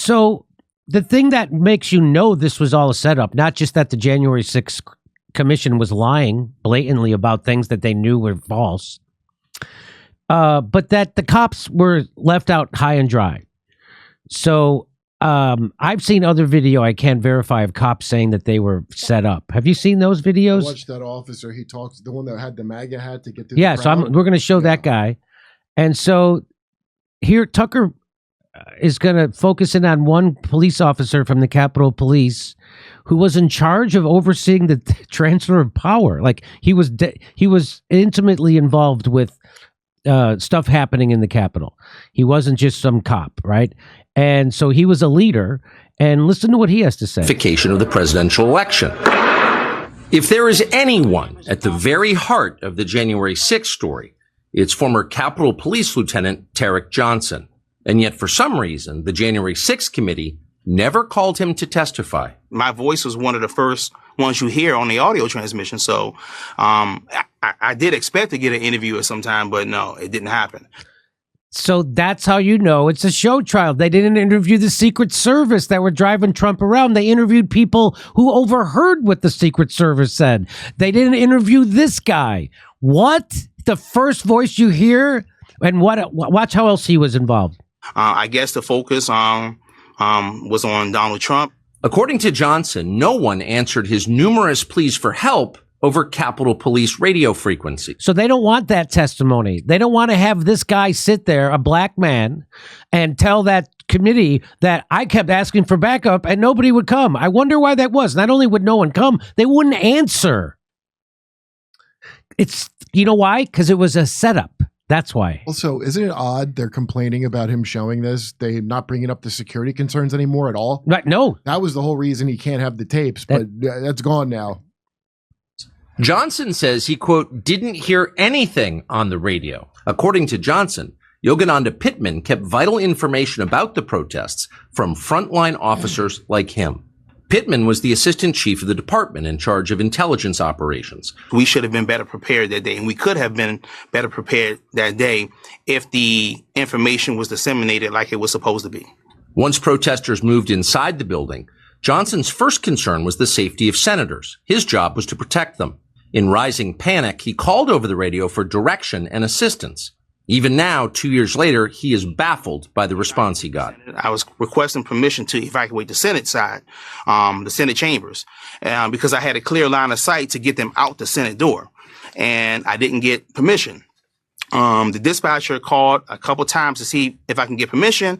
So the thing that makes you know this was all a setup, not just that the January 6th commission was lying blatantly about things that they knew were false, but that the cops were left out high and dry. So I've seen other video I can't verify of cops saying that they were set up. Have you seen those videos? I watched that officer. He talks, the one that had the MAGA hat to get through. Yeah, the so crowd. we're going to show that guy. And so here, Tucker is going to focus in on one police officer from the Capitol Police who was in charge of overseeing the transfer of power. Like he was intimately involved with stuff happening in the Capitol. He wasn't just some cop, right? And so he was a leader. And listen to what he has to say. Of the presidential election. If there is anyone at the very heart of the January 6th story, it's former Capitol Police Lieutenant Tarik Johnson. And yet, for some reason, the January 6th committee never called him to testify. My voice was one of the first ones you hear on the audio transmission. So I did expect to get an interview at some time, but no, it didn't happen. So that's how you know it's a show trial. They didn't interview the Secret Service that were driving Trump around. They interviewed people who overheard what the Secret Service said. They didn't interview this guy. What? The first voice you hear? And watch how else he was involved. I guess the focus was on Donald Trump. According to Johnson, no one answered his numerous pleas for help over Capitol Police radio frequency. So they don't want that testimony. They don't want to have this guy sit there, a black man, and tell that committee that I kept asking for backup and nobody would come. I wonder why that was. Not only would no one come, they wouldn't answer. It's, you know why? Because it was a setup. That's why. Also, isn't it odd they're complaining about him showing this? They're not bringing up the security concerns anymore at all? Right? No. That was the whole reason he can't have the tapes, but that's gone now. Johnson says he, quote, didn't hear anything on the radio. According to Johnson, Yogananda Pittman kept vital information about the protests from frontline officers like him. Pittman was the assistant chief of the department in charge of intelligence operations. We should have been better prepared that day, and we could have been better prepared that day if the information was disseminated like it was supposed to be. Once protesters moved inside the building, Johnson's first concern was the safety of senators. His job was to protect them. In rising panic, he called over the radio for direction and assistance. Even now, 2 years later, he is baffled by the response he got. I was requesting permission to evacuate the Senate side, the Senate chambers, because I had a clear line of sight to get them out the Senate door, and I didn't get permission. The dispatcher called a couple times to see if I can get permission.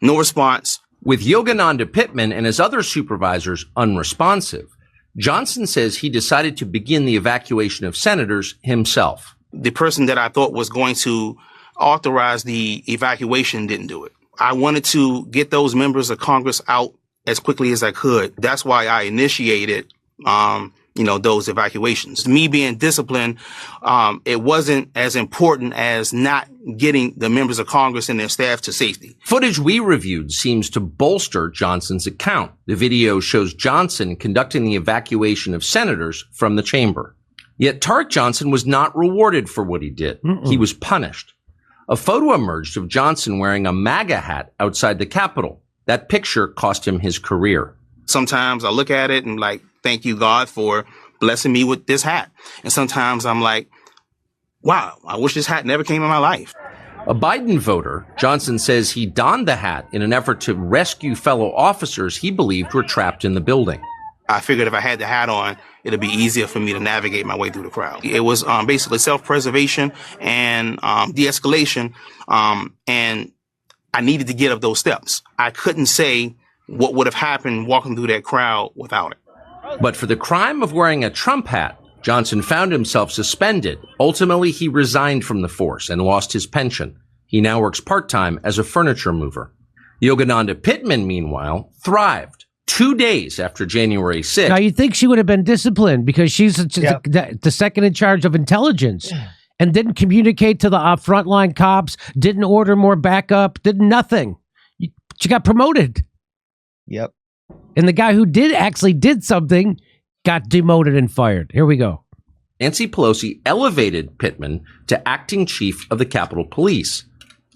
No response. With Yogananda Pittman and his other supervisors unresponsive, Johnson says he decided to begin the evacuation of senators himself. The person that I thought was going to authorize the evacuation didn't do it. I wanted to get those members of Congress out as quickly as I could. That's why I initiated, those evacuations. Me being disciplined, it wasn't as important as not getting the members of Congress and their staff to safety. Footage we reviewed seems to bolster Johnson's account. The video shows Johnson conducting the evacuation of senators from the chamber. Yet Tarik Johnson was not rewarded for what he did. He was punished. A photo emerged of Johnson wearing a MAGA hat outside the Capitol. That picture cost him his career. Sometimes I look at it and like, thank you, God, for blessing me with this hat. And sometimes I'm like, wow, I wish this hat never came in my life. A Biden voter, Johnson says he donned the hat in an effort to rescue fellow officers he believed were trapped in the building. I figured if I had the hat on, it'd be easier for me to navigate my way through the crowd. It was basically self-preservation and de-escalation, and I needed to get up those steps. I couldn't say what would have happened walking through that crowd without it. But for the crime of wearing a Trump hat, Johnson found himself suspended. Ultimately, he resigned from the force and lost his pension. He now works part-time as a furniture mover. Yogananda Pittman, meanwhile, thrived. 2 days after January 6th. Now, you'd think she would have been disciplined because she's the second in charge of intelligence and didn't communicate to the frontline cops, didn't order more backup, did nothing. She got promoted. Yep. And the guy who did something got demoted and fired. Here we go. Nancy Pelosi elevated Pittman to acting chief of the Capitol Police.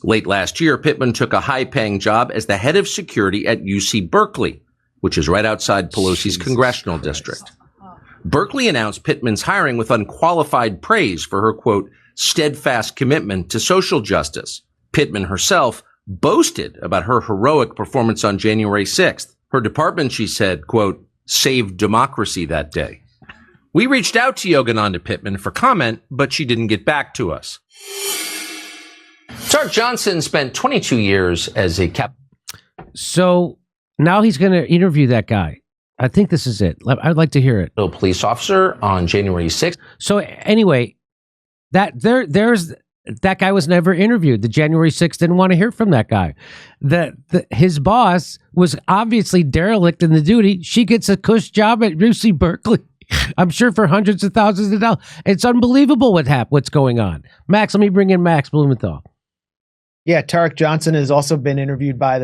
Late last year, Pittman took a high-paying job as the head of security at UC Berkeley, which is right outside Pelosi's congressional district. Berkeley announced Pittman's hiring with unqualified praise for her, quote, steadfast commitment to social justice. Pittman herself boasted about her heroic performance on January 6th. Her department, she said, quote, saved democracy that day. We reached out to Yogananda Pittman for comment, but she didn't get back to us. Tarik Johnson spent 22 years as a So now he's going to interview that guy. I think this is it. I'd like to hear it. police officer on January 6th. So anyway, there's that guy was never interviewed. The January 6th didn't want to hear from that guy. His boss was obviously derelict in the duty. She gets a cush job at UC Berkeley. I'm sure for hundreds of thousands of dollars. It's unbelievable what's going on. Max, let me bring in Max Blumenthal. Yeah, Tarik Johnson has also been interviewed by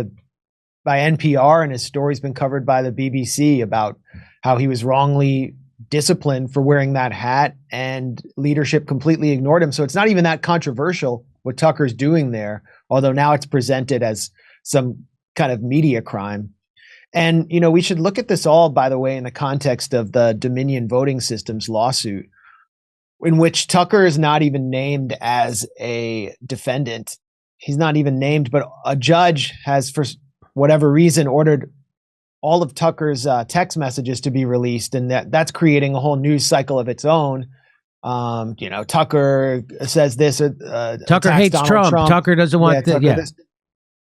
NPR, and his story's been covered by the BBC about how he was wrongly disciplined for wearing that hat, and leadership completely ignored him. So it's not even that controversial what Tucker's doing there, although now it's presented as some kind of media crime. And, you know, we should look at this all, by the way, in the context of the Dominion Voting Systems lawsuit, in which Tucker is not even named as a defendant. He's not even named, but a judge has, for whatever reason, ordered all of Tucker's text messages to be released, and that's creating a whole news cycle of its own. You know, Tucker says this. Tucker hates Trump. Tucker doesn't want this.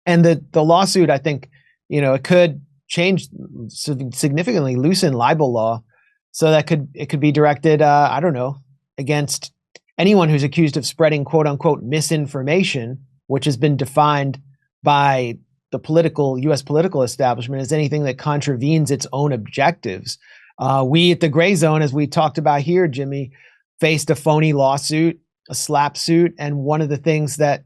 And the lawsuit, I think, you know, it could change significantly, loosen libel law, so that it could be directed, I don't know, against anyone who's accused of spreading quote unquote misinformation, which has been defined by the U.S. political establishment as anything that contravenes its own objectives. We at the Grayzone, as we talked about here, Jimmy, faced a phony lawsuit, a slap suit, and one of the things that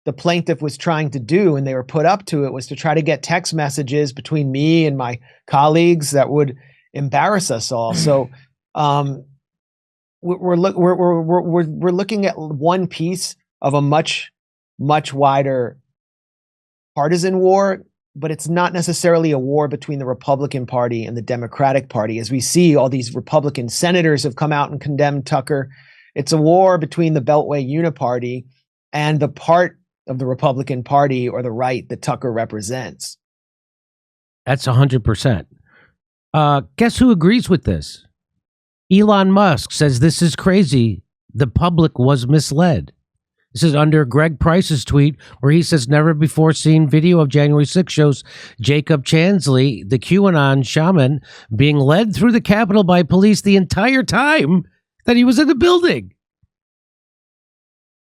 the plaintiff was trying to do, and they were put up to it, was to try to get text messages between me and my colleagues that would embarrass us all. So we're looking at one piece of a much wider partisan war, but it's not necessarily a war between the Republican Party and the Democratic Party. As we see, all these Republican senators have come out and condemned Tucker. It's a war between the Beltway Uniparty and the part of the Republican Party or the right that Tucker represents. That's 100%. Guess who agrees with this? Elon Musk says this is crazy. The public was misled. This is under Greg Price's tweet, where he says never before seen video of January 6th shows Jacob Chansley, the QAnon shaman, being led through the Capitol by police the entire time that he was in the building.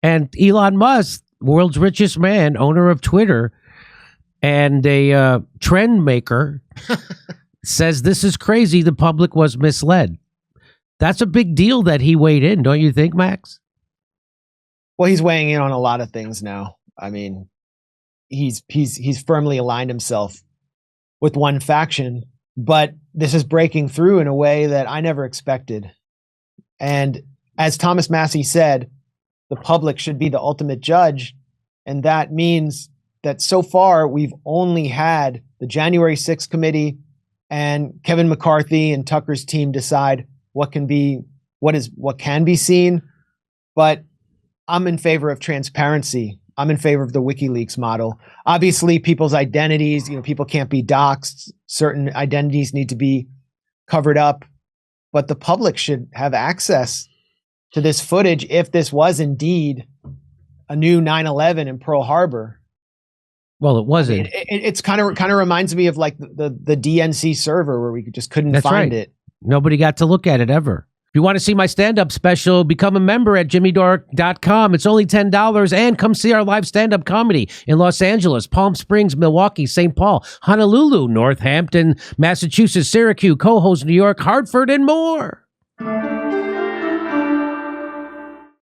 And Elon Musk, world's richest man, owner of Twitter, and a trend maker, says this is crazy. The public was misled. That's a big deal that he weighed in, don't you think, Max? Well, he's weighing in on a lot of things now. I mean, he's firmly aligned himself with one faction, but this is breaking through in a way that I never expected. And as Thomas Massey said, the public should be the ultimate judge. And that means that so far we've only had the January 6th committee and Kevin McCarthy and Tucker's team decide what can be seen. But I'm in favor of transparency. I'm in favor of the WikiLeaks model. Obviously, people's identities, people can't be doxxed. Certain identities need to be covered up, but the public should have access to this footage if this was indeed a new 9/11 in Pearl Harbor. Well, it wasn't. It's kind of reminds me of like the DNC server where we just couldn't find it. Nobody got to look at it ever. If you want to see my stand-up special, become a member at jimmydore.com. It's only $10, and come see our live stand-up comedy in Los Angeles, Palm Springs, Milwaukee, St. Paul, Honolulu, Northampton, Massachusetts, Syracuse, Cohoes, New York, Hartford, and more.